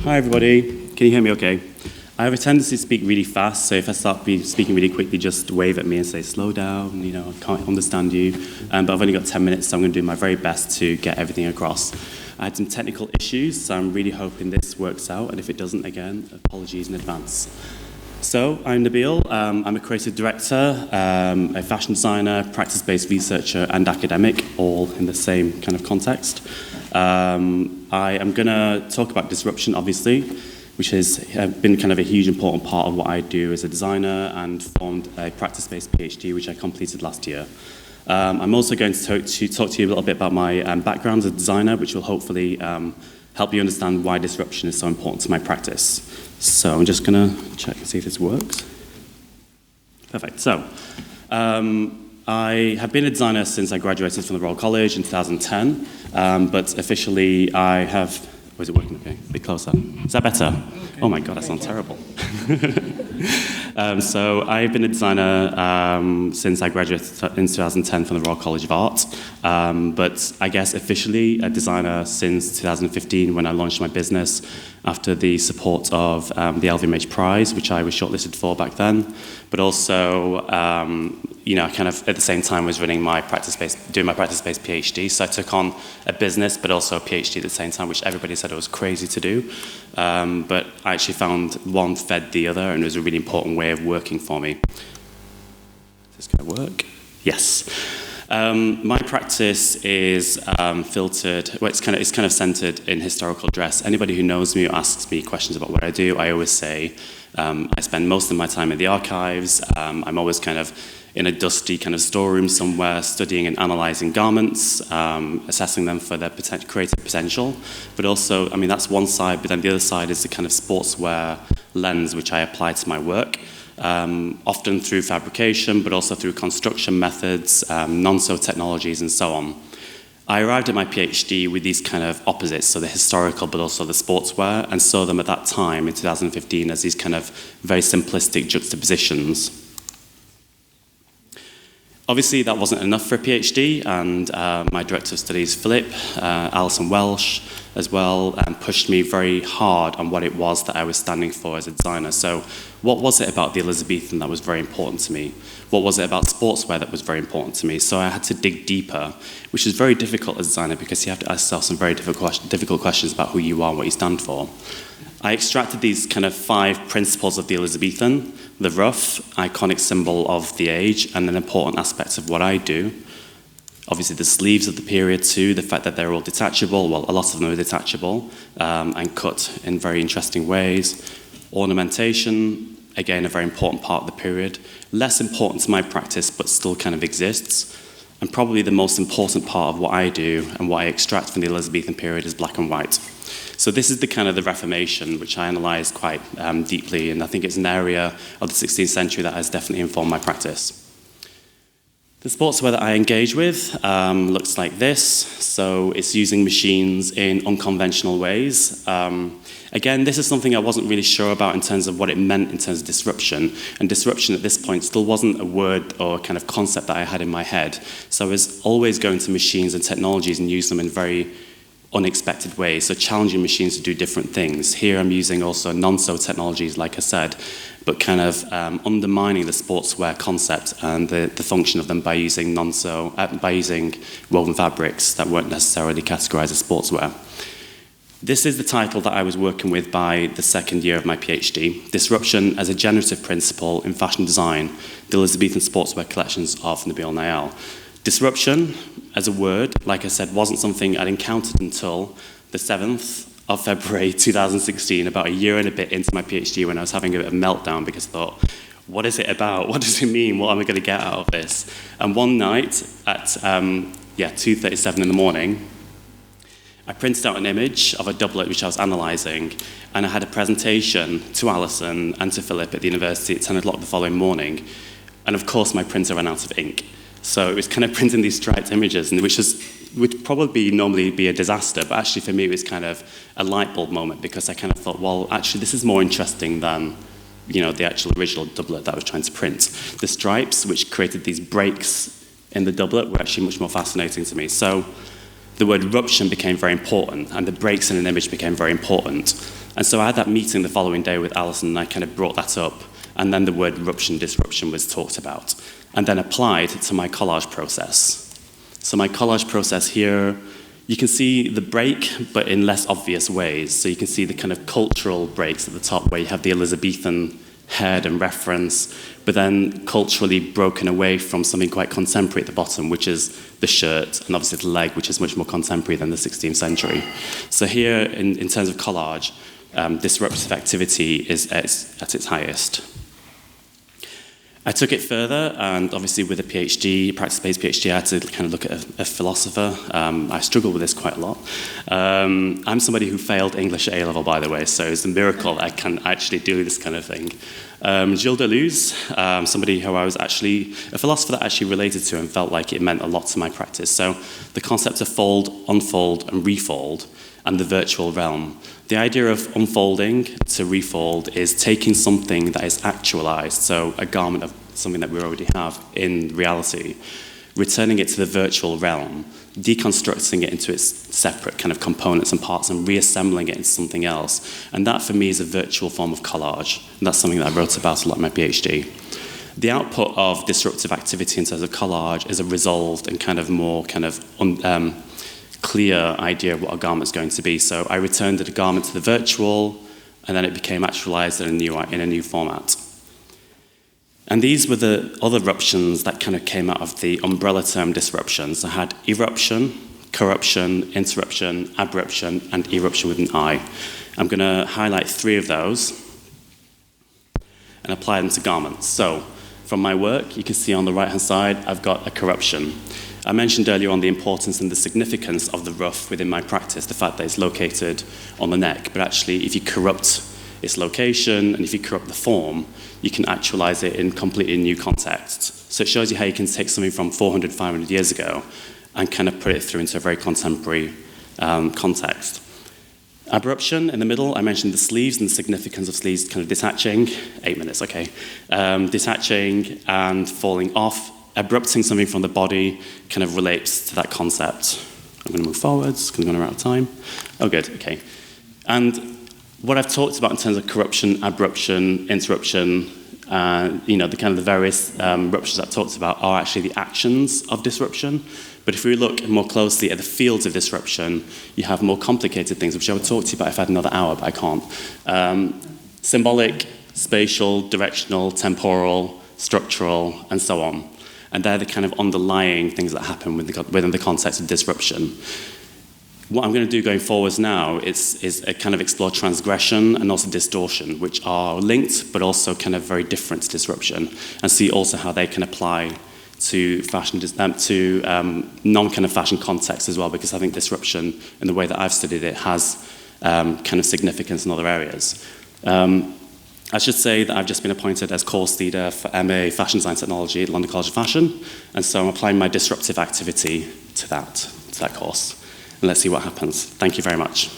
Hi everybody, can you hear me okay? I have a tendency to speak really fast, so if I start speaking really quickly, just wave at me and say, slow down, I can't understand you. But I've only got 10 minutes, so I'm going to do my very best to get everything across. I had some technical issues, so I'm really hoping this works out, and if it doesn't, again, apologies in advance. So, I'm Nabil, I'm a creative director, a fashion designer, practice-based researcher, and academic, all in the same kind of context. I am going to talk about disruption, obviously, which has been kind of a huge important part of what I do as a designer, and formed a practice-based Ph.D, which I completed last year. I'm also going to talk to you a little bit about my background as a designer, which will hopefully help you understand why disruption is so important to my practice. So I'm just going to check and see if this works. Perfect. So I have been a designer since I graduated from the Royal College in 2010, but officially I have... Oh, is it working okay? A bit closer. Is that better? Okay. Oh my God, that sounds terrible. So I've been a designer since I graduated in 2010 from the Royal College of Art, but I guess officially a designer since 2015 when I launched my business after the support of the LVMH Prize, which I was shortlisted for back then, but also kind of at the same time was doing my practice-based PhD. So I took on a business, but also a PhD at the same time, which everybody said it was crazy to do. But I actually found one fed the other, and it was a really important way of working for me. Is this going to work? Yes. My practice is filtered. Well, it's kind of centered in historical dress. Anybody who knows me or asks me questions about what I do, I always say I spend most of my time in the archives. I'm always kind of in a dusty kind of storeroom somewhere, studying and analyzing garments, assessing them for their creative potential. But also, I mean, that's one side, but then the other side is the kind of sportswear lens which I apply to my work. Often through fabrication, but also through construction methods, non-sew technologies, and so on. I arrived at my PhD with these kind of opposites, so the historical, but also the sportswear, and saw them at that time in 2015 as these kind of very simplistic juxtapositions. Obviously, that wasn't enough for a PhD, and my director of studies, Philip, Alison Welsh, as well, pushed me very hard on what it was that I was standing for as a designer. So what was it about the Elizabethan that was very important to me? What was it about sportswear that was very important to me? So I had to dig deeper, which is very difficult as a designer because you have to ask yourself some very difficult questions about who you are and what you stand for. I extracted these kind of 5 principles of the Elizabethan: the rough, iconic symbol of the age, and an important aspect of what I do. Obviously, the sleeves of the period too, the fact that they're all detachable, well, a lot of them are detachable, and cut in very interesting ways. Ornamentation, again, a very important part of the period. Less important to my practice, but still kind of exists. And probably the most important part of what I do and what I extract from the Elizabethan period is black and white. So this is the kind of the Reformation, which I analysed quite deeply, and I think it's an area of the 16th century that has definitely informed my practice. The sportswear that I engage with looks like this. So it's using machines in unconventional ways. Again, this is something I wasn't really sure about in terms of what it meant in terms of disruption. And disruption at this point still wasn't a word or kind of concept that I had in my head. So I was always going to machines and technologies and use them in very unexpected ways, so challenging machines to do different things. Here I'm using also non-sew technologies, like I said, but kind of undermining the sportswear concept and the function of them by using by using woven fabrics that weren't necessarily categorized as sportswear. This is the title that I was working with by the second year of my PhD: Disruption as a Generative Principle in Fashion Design, the Elizabethan Sportswear Collections of Nabil Nayal. Disruption, as a word, like I said, wasn't something I'd encountered until the 7th of February 2016, about a year and a bit into my PhD, when I was having a bit of a meltdown because I thought, what is it about? What does it mean? What am I going to get out of this? And one night at 2:37 in the morning, I printed out an image of a doublet which I was analysing, and I had a presentation to Alison and to Philip at the university at 10 o'clock the following morning. And of course, my printer ran out of ink. So it was kind of printing these striped images, and would probably normally be a disaster, but actually for me it was kind of a light bulb moment, because I kind of thought, well, actually this is more interesting than the actual original doublet that I was trying to print. The stripes, which created these breaks in the doublet, were actually much more fascinating to me. So the word ruption became very important, and the breaks in an image became very important. And so I had that meeting the following day with Alison, and I kind of brought that up, and then the word ruption, disruption was talked about, and then applied to my collage process. So my collage process here, you can see the break, but in less obvious ways. So you can see the kind of cultural breaks at the top, where you have the Elizabethan head and reference, but then culturally broken away from something quite contemporary at the bottom, which is the shirt, and obviously the leg, which is much more contemporary than the 16th century. So here, in terms of collage, disruptive activity is at its highest. I took it further, and obviously with a PhD, practice-based PhD, I had to kind of look at a philosopher. I struggle with this quite a lot. I'm somebody who failed English at A-level, by the way, so it's a miracle that I can actually do this kind of thing. Gilles Deleuze, somebody who I was actually, a philosopher that I actually related to and felt like it meant a lot to my practice. So the concept of fold, unfold, and refold, and the virtual realm. The idea of unfolding to refold is taking something that is actualized, so a garment of something that we already have in reality, returning it to the virtual realm, deconstructing it into its separate kind of components and parts, and reassembling it into something else. And that, for me, is a virtual form of collage. And that's something that I wrote about a lot in my PhD. The output of disruptive activity in terms of collage is a resolved and kind of more kind of clear idea of what a garment's going to be. So I returned the garment to the virtual, and then it became actualized in a new format. And these were the other ruptions that kind of came out of the umbrella term disruptions. I had eruption, corruption, interruption, abruption, and eruption with an I. I'm going to highlight 3 of those and apply them to garments. So from my work, you can see on the right-hand side, I've got a corruption. I mentioned earlier on the importance and the significance of the ruff within my practice, the fact that it's located on the neck. But actually, if you corrupt its location and if you corrupt the form, you can actualize it in completely new context. So it shows you how you can take something from 400, 500 years ago and kind of put it through into a very contemporary context. Abruption in the middle, I mentioned the sleeves and the significance of sleeves kind of detaching. 8 minutes, okay. Detaching and falling off. Abrupting something from the body kind of relates to that concept. I'm going to move forwards because I'm going to run out of time. Oh, good, okay. And what I've talked about in terms of corruption, abruption, interruption, the kind of the various ruptures I've talked about are actually the actions of disruption. But if we look more closely at the fields of disruption, you have more complicated things, which I would talk to you about if I had another hour, but I can't. Symbolic, spatial, directional, temporal, structural, and so on. And they're the kind of underlying things that happen within the context of disruption. What I'm going to do going forwards now is a kind of explore transgression and also distortion, which are linked but also kind of very different to disruption, and see also how they can apply to fashion, to non-kind of fashion context as well, because I think disruption, in the way that I've studied it, has kind of significance in other areas. I should say that I've just been appointed as course leader for MA Fashion Design Technology at London College of Fashion, and so I'm applying my disruptive activity to that course. And let's see what happens. Thank you very much.